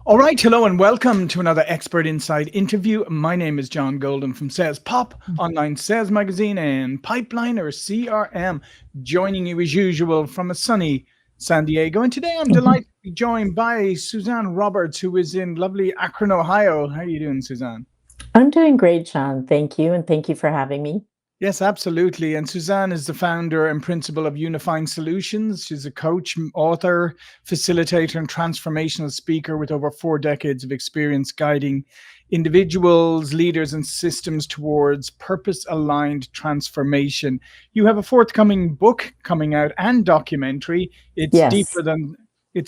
All right, hello and welcome to another Expert Inside interview. My name is John Golden from SalesPOP, online sales magazine, and Pipeliner CRM, joining you as usual from a sunny San Diego. And today I'm Mhm. delighted to be joined by Suzanne Roberts, who is in lovely Akron, Ohio. How are you doing, Suzanne? I'm doing great, John. Thank you. And thank you for having me. Yes, absolutely. And Suzanne is the founder and principal of Unifying Solutions. She's a coach, author, facilitator, and transformational speaker with over 4 decades of experience guiding individuals, leaders, and systems towards purpose aligned transformation. You have a forthcoming book coming out and documentary. It's Yes. deeper than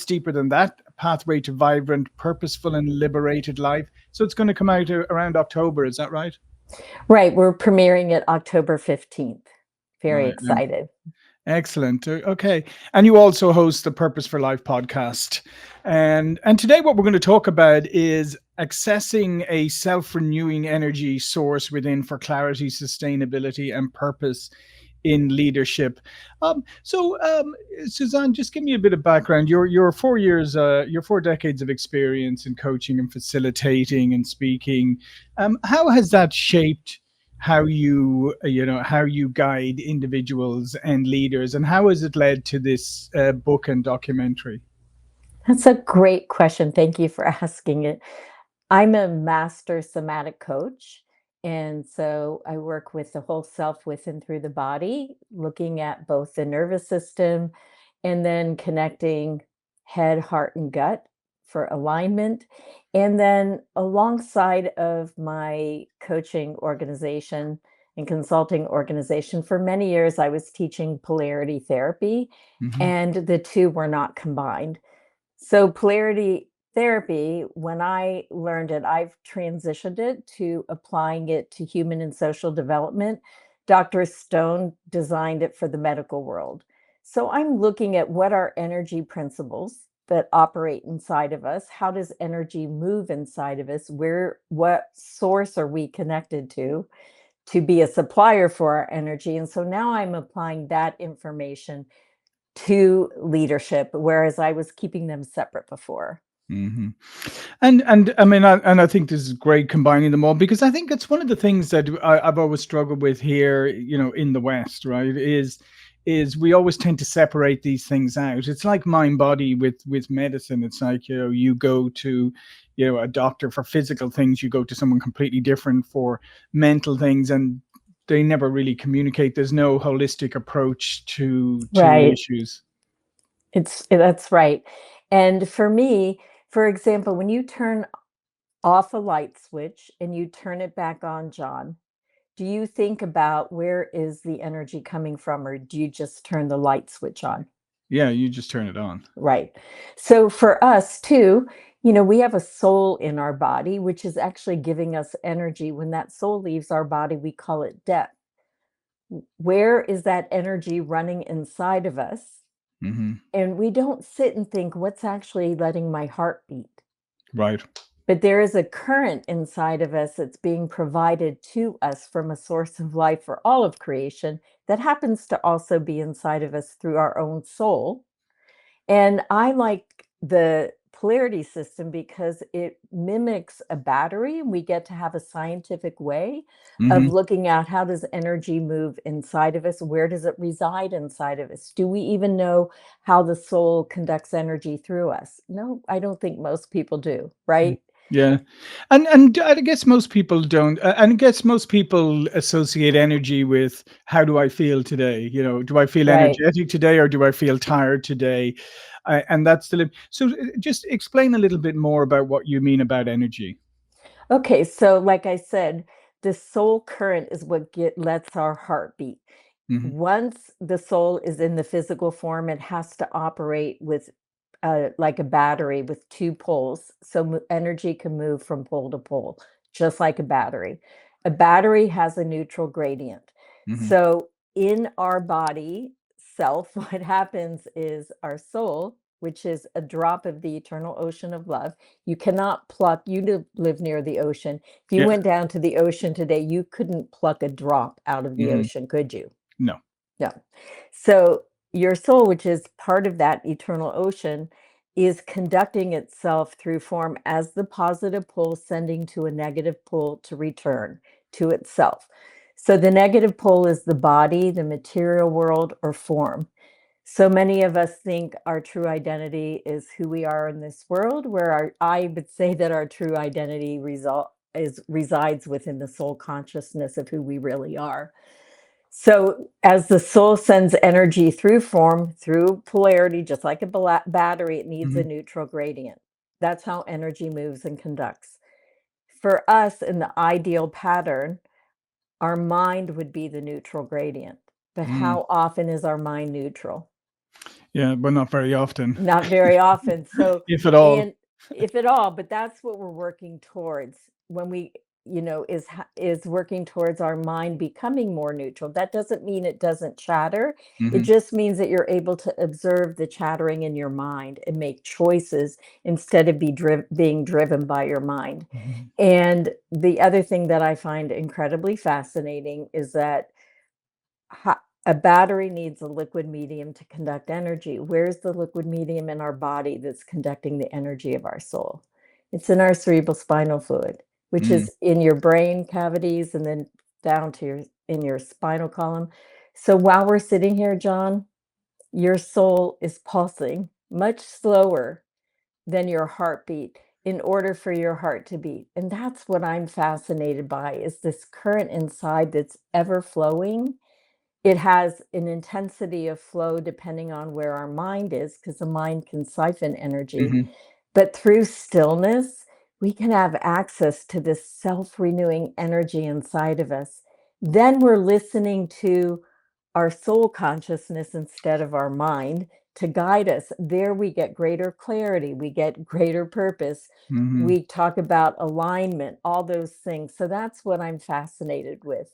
deeper than that. Pathway to Vibrant, Purposeful, and Liberated Life. So it's going to come out around October. Is that right? Right. We're premiering it October 15th. Very Right. excited. Excellent. Okay. And you also host the Purpose for Life podcast. And today what we're going to talk about is accessing a self-renewing energy source within for clarity, sustainability, and purpose in leadership. Suzanne, just give me a bit of background. Your 4 years, your 4 decades of experience in coaching and facilitating and speaking. How has that shaped how how you guide individuals and leaders, and how has it led to this book and documentary? That's a great question. Thank you for asking it. I'm a master somatic coach. And so I work with the whole self with and through the body, looking at both the nervous system and then connecting head, heart, and gut for alignment. And then alongside of my coaching organization and consulting organization, for many years, I was teaching polarity therapy, Hmm. and the two were not combined. So polarity therapy, when I learned it, I've transitioned it to applying it to human and social development. Dr. Stone designed it for the medical world. So I'm looking at what are energy principles that operate inside of us? How does energy move inside of us? What source are we connected to be a supplier for our energy? And so now I'm applying that information to leadership, whereas I was keeping them separate before. Hmm. And I mean, I think this is great combining them all, because I think it's one of the things that I've always struggled with here, in the West, right? Is we always tend to separate these things out. It's like mind body with medicine. It's like, you go to, a doctor for physical things, you go to someone completely different for mental things, and they never really communicate. There's no holistic approach to Right. issues. That's right. And for me, for example, when you turn off a light switch and you turn it back on, John, do you think about where is the energy coming from, or do you just turn the light switch on? Yeah, you just turn it on. Right. So for us too, we have a soul in our body, which is actually giving us energy. When that soul leaves our body, we call it death. Where is that energy running inside of us? Hmm. And we don't sit and think, what's actually letting my heart beat? Right. But there is a current inside of us that's being provided to us from a source of life for all of creation that happens to also be inside of us through our own soul. And I like the polarity system because it mimics a battery, and we get to have a scientific way of Hmm. looking at how does energy move inside of us? Where does it reside inside of us? Do we even know how the soul conducts energy through us? No, I don't think most people do, right? Yeah, and I guess most people don't, and I guess most people associate energy with how do I feel today? Do I feel Right. energetic today, or do I feel tired today? And that's so. Just explain a little bit more about what you mean about energy. Okay, so like I said, the soul current is what lets our heart beat. Hmm. Once the soul is in the physical form, it has to operate with like a battery with two poles. So energy can move from pole to pole, just like a battery. A battery has a neutral gradient. Hmm. So in our body self, what happens is our soul, which is a drop of the eternal ocean of love. You cannot pluck, live near the ocean. If you Yeah. went down to the ocean today, you couldn't pluck a drop out of the Hmm. ocean, could you? No. No. So your soul, which is part of that eternal ocean, is conducting itself through form as the positive pole sending to a negative pole to return to itself. So the negative pole is the body, the material world, or form. So many of us think our true identity is who we are in this world, where I would say that our true identity resides within the soul consciousness of who we really are. So as the soul sends energy through form, through polarity, just like a battery, it needs a Mhm. neutral gradient. That's how energy moves and conducts. For us, in the ideal pattern, our mind would be the neutral gradient. But Mm. how often is our mind neutral? Yeah, but not very often, Not very often. So, if at all. and if at all, but that's what we're working towards when we, is working towards our mind becoming more neutral. That doesn't mean it doesn't chatter. It Mhm. just means that you're able to observe the chattering in your mind and make choices instead of being driven by your mind. Mhm. And the other thing that I find incredibly fascinating is that a battery needs a liquid medium to conduct energy. Where's the liquid medium in our body that's conducting the energy of our soul? It's in our cerebral spinal fluid, which Mm. is in your brain cavities and then down to your spinal column. So while we're sitting here, John, your soul is pulsing much slower than your heartbeat in order for your heart to beat. And that's what I'm fascinated by is this current inside that's ever flowing. It has an intensity of flow depending on where our mind is, because the mind can siphon energy. Mhm. But through stillness, we can have access to this self-renewing energy inside of us. Then we're listening to our soul consciousness instead of our mind to guide us. There we get greater clarity, we get greater purpose. Mhm. We talk about alignment, all those things. So that's what I'm fascinated with.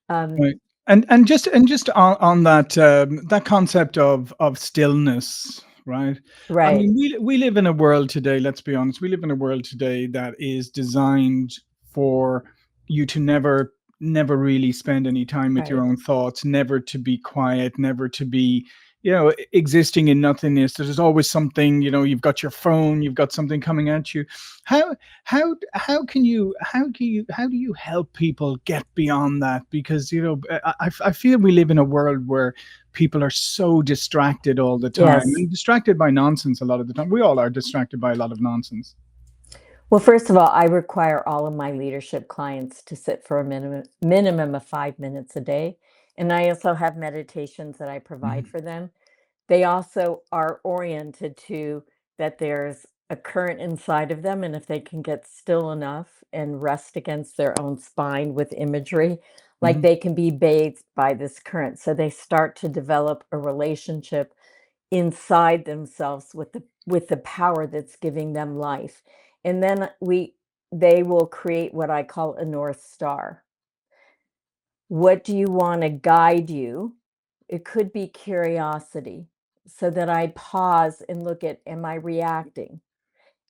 Um, Right. And just on that concept of stillness, right? I right. mean, we live in a world today, let's be honest, we live in a world today that is designed for you to never really spend any time with your Right. own thoughts, never to be quiet, never to be, existing in nothingness. There's always something, you've got your phone, you've got something coming at you. How how do you help people get beyond that? Because I feel we live in a world where people are so distracted all the time Yes. and distracted by nonsense a lot of the time. We all are distracted by a lot of nonsense. Well, first of all, I require all of my leadership clients to sit for a minimum of 5 minutes a day. And I also have meditations that I provide Mhm. for them. They also are oriented to that there's a current inside of them. And if they can get still enough and rest against their own spine with imagery, like Mhm. they can be bathed by this current. So they start to develop a relationship inside themselves with the power that's giving them life. And then they will create what I call a north star. What do you want to guide you? It could be curiosity, so that I pause and look at, am I reacting?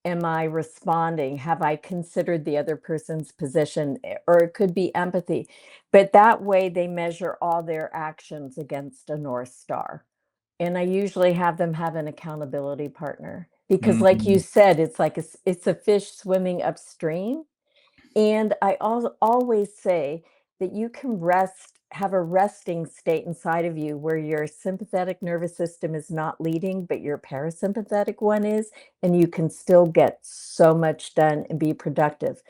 Am I responding? Have I considered the other person's position? Or it could be empathy. But that way they measure all their actions against a north star. And I usually have them have an accountability partner because, like you Mhm. said, it's a fish swimming upstream. And I always say that you can have a resting state inside of you where your sympathetic nervous system is not leading, but your parasympathetic one is, and you can still get so much done and be productive.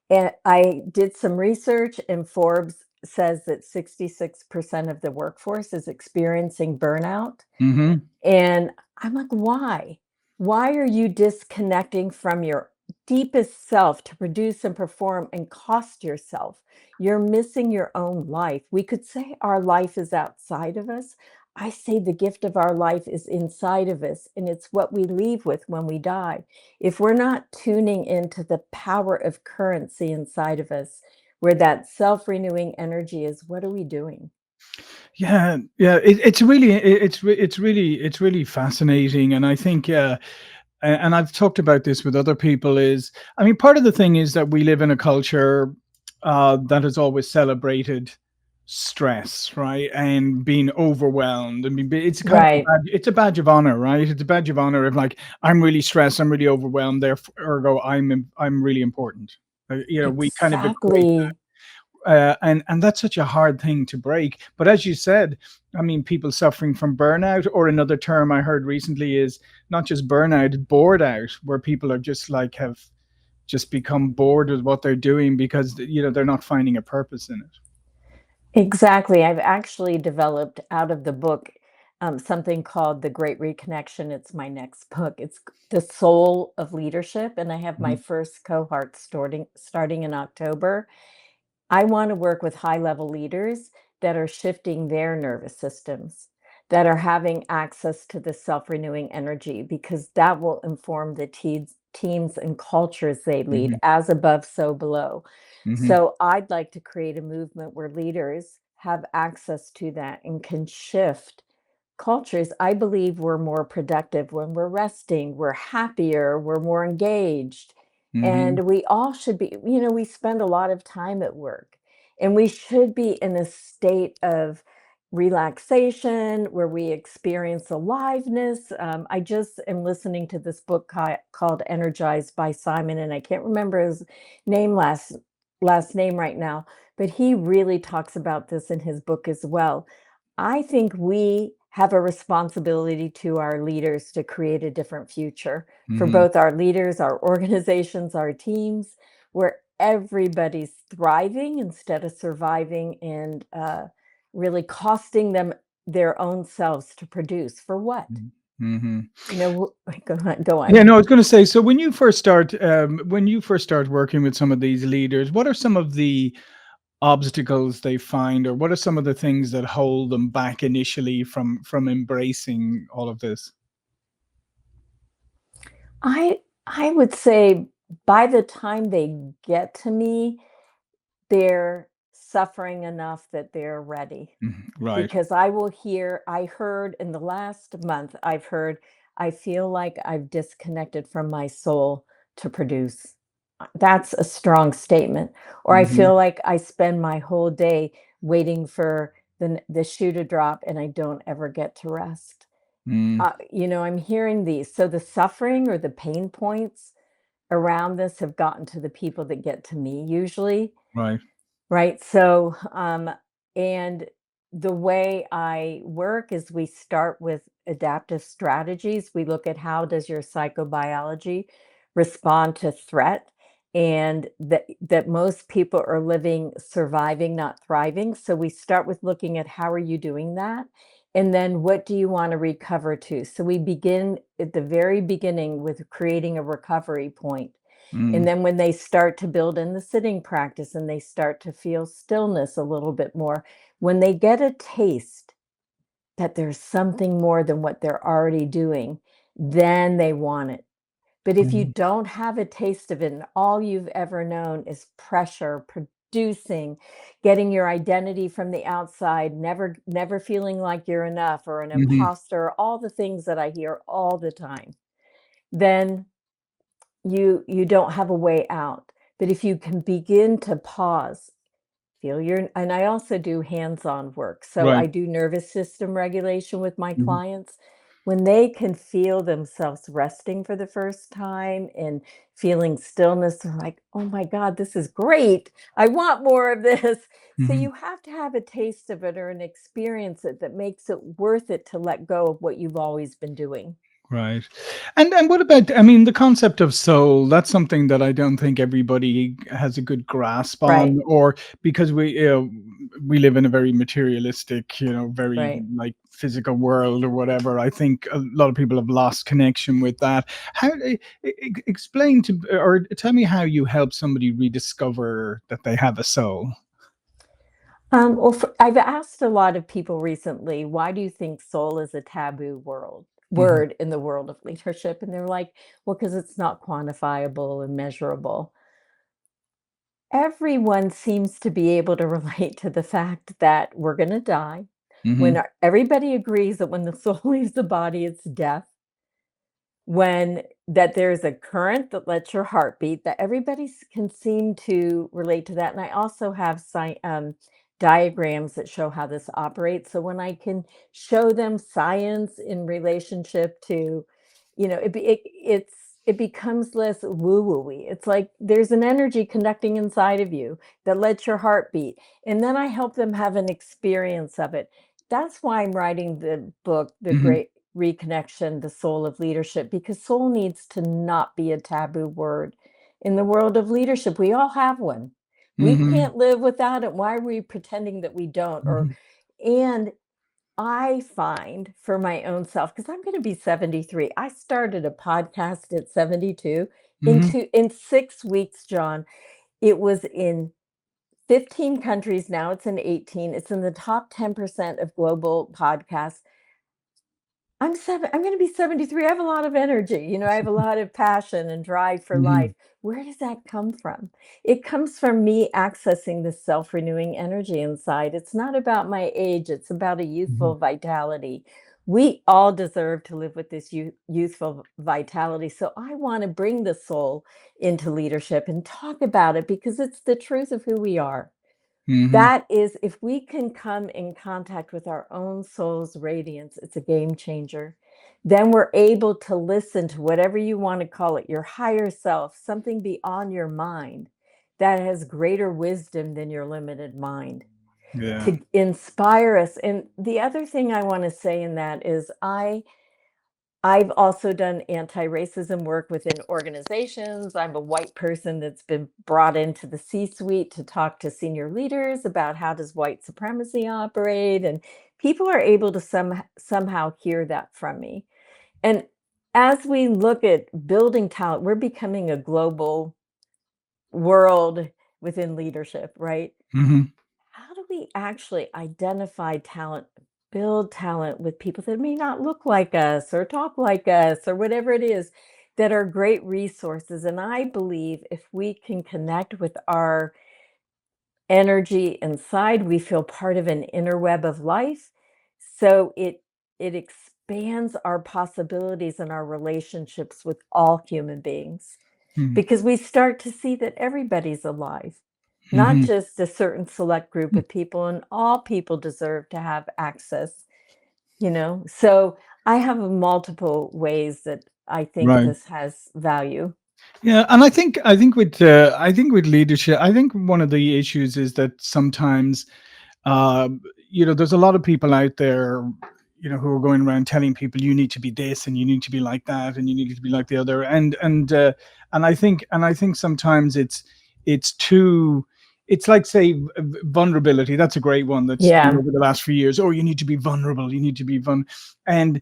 And I did some research, and Forbes says that 66% of the workforce is experiencing burnout. Mhm. And I'm like, why? Why are you disconnecting from your deepest self to produce and perform and cost yourself? You're missing your own life. We could say our life is outside of us. I say the gift of our life is inside of us, and it's what we leave with when we die. If we're not tuning into the power of currency inside of us, where that self renewing energy is, what are we doing? Yeah, yeah. It's really fascinating, and I think and I've talked about this with other people. Is I mean, part of the thing is that we live in a culture that has always celebrated stress, right? And being overwhelmed. I mean, it's kind of a Right. badge, it's a badge of honor, right? It's a badge of honor if like I'm really stressed, I'm really overwhelmed, therefore ergo I'm really important. We kind of equate Exactly. and that's such a hard thing to break. But as you said, I mean, people suffering from burnout, or another term I heard recently is not just burnout, bored out, where people are just like have just become bored with what they're doing because they're not finding a purpose in it. Exactly. I've actually developed out of the book something called the Great Reconnection. It's my next book. It's the soul of leadership, and I have my Mhm, first cohort starting in October. I want to work with high level leaders that are shifting their nervous systems, that are having access to the self renewing energy, because that will inform the teams and cultures they lead, mhm, as above, so below. mhm, So I'd like to create a movement where leaders have access to that and can shift cultures. I believe we're more productive when we're resting, we're happier, we're more engaged. mhm, And we all should be, we spend a lot of time at work, and we should be in a state of relaxation where we experience aliveness. I just am listening to this book called Energized by Simon, and I can't remember his name last name right now, but he really talks about this in his book as well. I think we have a responsibility to our leaders to create a different future for mhm, both our leaders, our organizations, our teams, where everybody's thriving instead of surviving and really costing them their own selves to produce. For what? mhm, mhm. Go on. Go Yeah, on. no, I was going to say. So when you first start working with some of these leaders, what are some of the obstacles they find, or what are some of the things that hold them back initially from embracing all of this? I would say by the time they get to me, they're suffering enough that they're ready. Mhm, right. Because I heard in the last month, I've heard, "I feel like I've disconnected from my soul to produce." That's a strong statement. Or, "I Mhm, feel like I spend my whole day waiting for the shoe to drop and I don't ever get to rest." mm, I'm hearing these. So the suffering or the pain points around this have gotten to the people that get to me usually. right. Right. So, and the way I work is we start with adaptive strategies. We look at how does your psychobiology respond to threat, and that most people are living surviving, not thriving. So we start with looking at how are you doing that? And then what do you want to recover to? So we begin at the very beginning with creating a recovery point, and Mm, then when they start to build in the sitting practice and they start to feel stillness a little bit more, when they get a taste that there's something more than what they're already doing, then they want it. But if you mhm, don't have a taste of it and all you've ever known is pressure, producing, getting your identity from the outside, never feeling like you're enough or an mhm, imposter, all the things that I hear all the time, then you don't have a way out. But if you can begin to pause, feel your, and I also do hands-on work. So right. I do nervous system regulation with my Mhm, clients. When they can feel themselves resting for the first time and feeling stillness, they're like, "Oh my God, this is great. I want more of this." So mhm. you have to have a taste of it or an experience it that makes it worth it to let go of what you've always been doing. Right. And what about, I mean, the concept of soul? That's something that I don't think everybody has a good grasp Right, on, or because we live in a very materialistic, very right. like physical world or whatever. I think a lot of people have lost connection with that. How explain to, or tell me how you help somebody rediscover that they have a soul. Well, I've asked a lot of people recently, why do you think soul is a taboo Mhm, word in the world of leadership? And they're like, well, because it's not quantifiable and measurable. Everyone seems to be able to relate to the fact that we're going to die. mhm, Everybody agrees that when the soul leaves the body, it's death. When that there's a current that lets your heart beat, that everybody can seem to relate to that. And I also have diagrams that show how this operates. So when I can show them science in relationship to, it becomes less woo-woo-y. It's like there's an energy connecting inside of you that lets your heart beat. And then I help them have an experience of it. That's why I'm writing the book, The Mhm. Great Reconnection, The Soul of Leadership, because soul needs to not be a taboo word. In the world of leadership, we all have one. We Mhm. can't live without it. Why are we pretending that we don't? Or Mhm. and I find for my own self, because I'm going to be 73. I started a podcast at 72. Mhm. In 6 weeks, John, it was in 15 countries. Now it's in 18. It's in the top 10% of global podcasts. I'm gonna be 73. I have a lot of energy. I have a lot of passion and drive for life. Mhm. Where does that come from? It comes from me accessing the self-renewing energy inside. It's not about my age, it's about a Mhm. youthful vitality. We all deserve to live with this youthful vitality. So I want to bring the soul into leadership and talk about it because it's the truth of who we are. Mhm. That is, if we can come in contact with our own soul's radiance, it's a game changer. Then we're able to listen to whatever you want to call it, your higher self, something beyond your mind that has greater wisdom than your limited mind Yeah. to inspire us. And the other thing I want to say in that is I've also done anti-racism work within organizations. I'm a white person that's been brought into the C-suite to talk to senior leaders about how does white supremacy operate, and people are able to somehow hear that from me. And as we look at building talent, we're becoming a global world within leadership, right? Mhm. How do we actually identify talent, build talent with people that may not look like us or talk like us or whatever it is that are great resources? And I believe if we can connect with our energy inside, we feel part of an inner web of life. So it expands our possibilities and our relationships with all human beings Mhm. because we start to see that everybody's alive, not Mhm. just a certain select group of people, and all people deserve to have access. So I have multiple ways that I think Right. this has value. Yeah, and I think with leadership, I think one of the issues is that sometimes there's a lot of people out there, who are going around telling people you need to be this and you need to be like that and you need to be like the other, and I think sometimes it's too. It's like, say, vulnerability. That's a great one that's Yeah, over the last few years. Oh, you need to be vulnerable. You need to be and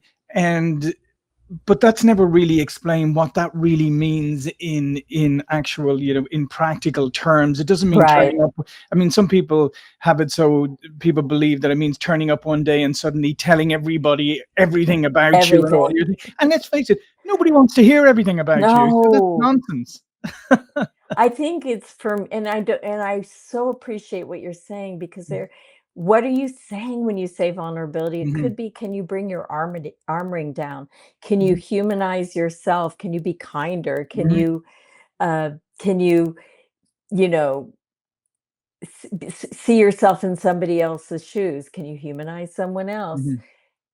but that's never really explained what that really means in actual, in practical terms. It doesn't mean right. turning up. I mean, some people have it so people believe that it means turning up one day and suddenly telling everybody everything about you and all Everything. your and let's face it, nobody wants to hear everything about you, so that's No. nonsense. I think it's from, and I do, and I so appreciate what you're saying because what are you saying when you say vulnerability? It Mhm. could be, can you bring your armoring down? Can you Mhm. humanize yourself? Can you be kinder? Mhm. Can you, you know, see yourself in somebody else's shoes? Can you humanize someone else? Mhm.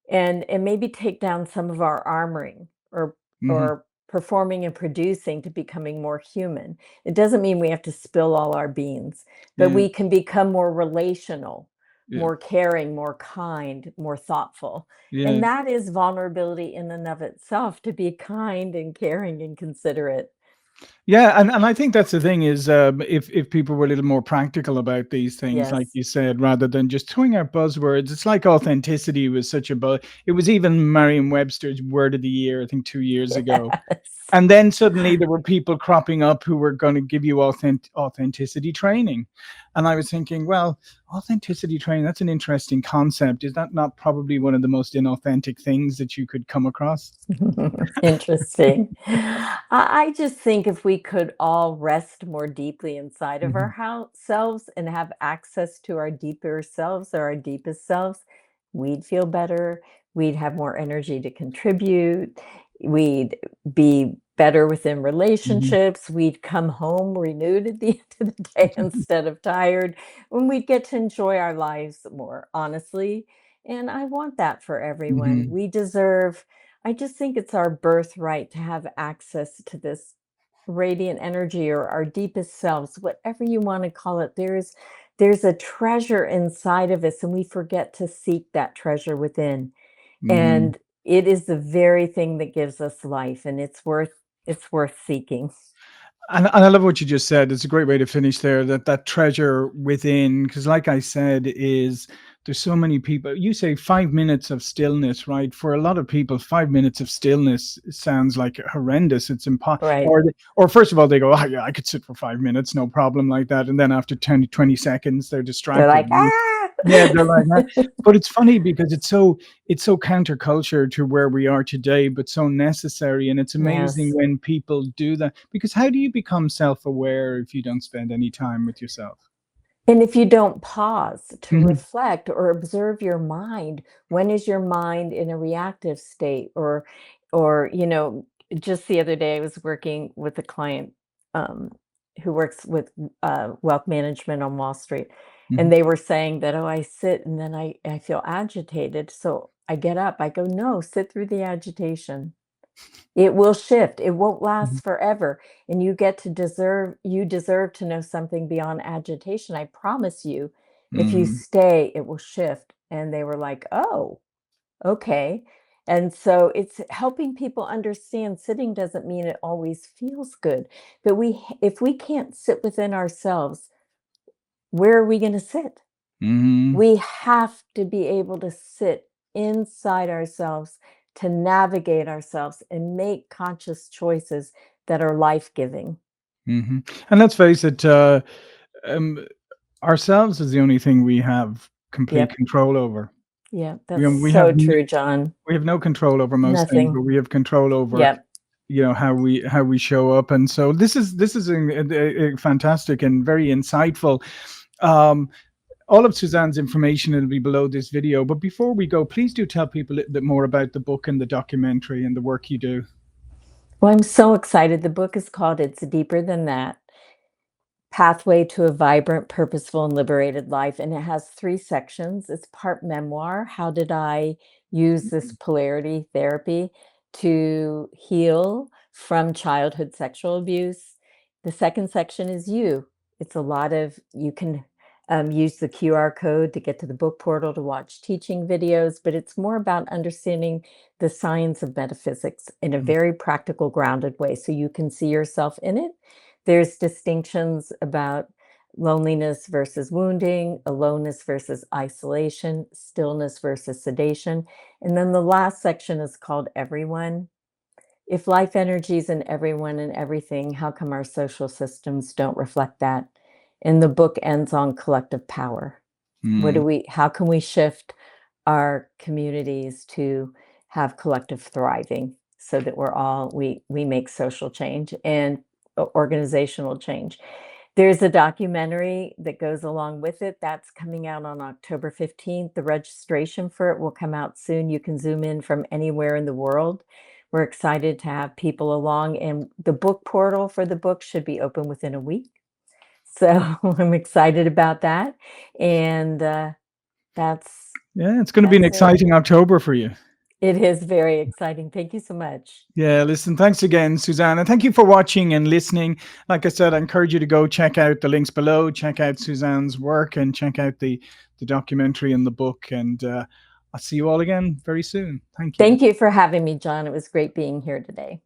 And maybe take down some of our armoring Mhm. or performing and producing to becoming more human. It doesn't mean we have to spill all our beans, but Yeah. we can become more relational, Yeah. more caring, more kind, more thoughtful. Yeah. And that is vulnerability in and of itself, to be kind and caring and considerate. Yeah, and I think that's the thing is, if people were a little more practical about these things, like Yes. you said, rather than just throwing out buzzwords. It's like authenticity was such a buzz. It was even Merriam-Webster's word of the year, I think, 2 years ago. Yes. And then suddenly there were people cropping up who were going to give you authenticity training. And I was thinking, well, authenticity training, that's an interesting concept. Is that not probably one of the most inauthentic things that you could come across? Interesting. I just think if we could all rest more deeply inside of our Mhm. selves and have access to our deeper selves or our deepest selves, we'd feel better. We'd have more energy to contribute. We'd be better within Mhm. relationships. We'd come home renewed at the end of the day instead of tired, when we'd get to enjoy our lives more honestly. And I want that for everyone. Mhm. We deserve, I just think it's our birthright to have access to this radiant energy or our deepest selves, whatever you want to call it. There's a treasure inside of us, and we forget to seek that treasure within. Mhm. And it is the very thing that gives us life, and it's worth seeking. And I love what you just said. It's a great way to finish there. That treasure within, because like I said, is there's so many people. You say 5 minutes of stillness, right? For a lot of people, 5 minutes of stillness sounds like horrendous. It's impossible. Right. Or first of all, they go, "Oh yeah, I could sit for 5 minutes, no problem," like that. And then after 20 seconds, they're They're distracted. like, ah. Yeah, they're like that. But it's funny because it's so counterculture to where we are today, but so necessary. And it's amazing Yes. when people do that. Because how do you become self-aware if you don't spend any time with yourself? And if you don't pause to Mhm, reflect or observe your mind, when is your mind in a reactive state? Or just the other day I was working with a client um, who works with wealth management on Wall Street. And mhm, they were saying that, oh, I sit and then I feel agitated. So I get up, I go, no, sit through the agitation. It will shift. It won't mhm, last forever. And you deserve to know something beyond agitation. I promise you, if you mhm, stay, it will shift. And they were like, oh, okay. And so it's helping people understand sitting doesn't mean it always feels good. But if we can't sit within ourselves, where are we going to sit? mhm, We have to be able to sit inside ourselves to navigate ourselves and make conscious choices that are life-giving. mhm. And let's face it, um, ourselves is the only thing we have complete Yep. control over. Yeah, We that's we have so n true, John. we have no control over most things, Nothing. but we have control over, Yep. how we show up. And so this is a fantastic and very insightful. um all of Suzanne's information will be below this video, but before we go, please do tell people a little bit more about the book and the documentary and the work you do. Well, I'm so excited. The book is called It's Deeper Than That: Pathway to a Vibrant, Purposeful, and Liberated Life. And it has 3 sections. It's part memoir. How did I use this polarity therapy to heal from childhood sexual abuse? The second section is you. It's a lot of, you can use the QR code to get to the book portal to watch teaching videos, but it's more about understanding the science of metaphysics in a very practical, grounded way so you can see yourself in it. There's distinctions about loneliness versus wounding, aloneness versus isolation, stillness versus sedation. And then the last section is called Everyone. If life energy is in everyone and everything, how come our social systems don't reflect that? And the book ends on collective power. Mm, How can we shift our communities to have collective thriving so that we make social change and organizational change? There's a documentary that goes along with it that's coming out on October 15th. The registration for it will come out soon. You can zoom in from anywhere in the world. We're excited to have people along, and the book portal for the book should be open within a week. So I'm excited about that. And that's yeah, it's going to be an that's it. exciting October for you. It is very exciting. Thank you so much. Yeah, listen, thanks again, Suzanne. And thank you for watching and listening. Like I said, I encourage you to go check out the links below, check out Suzanne's work, and check out the documentary and the book. And I'll see you all again very soon. Thank you. Thank you for having me, John. It was great being here today.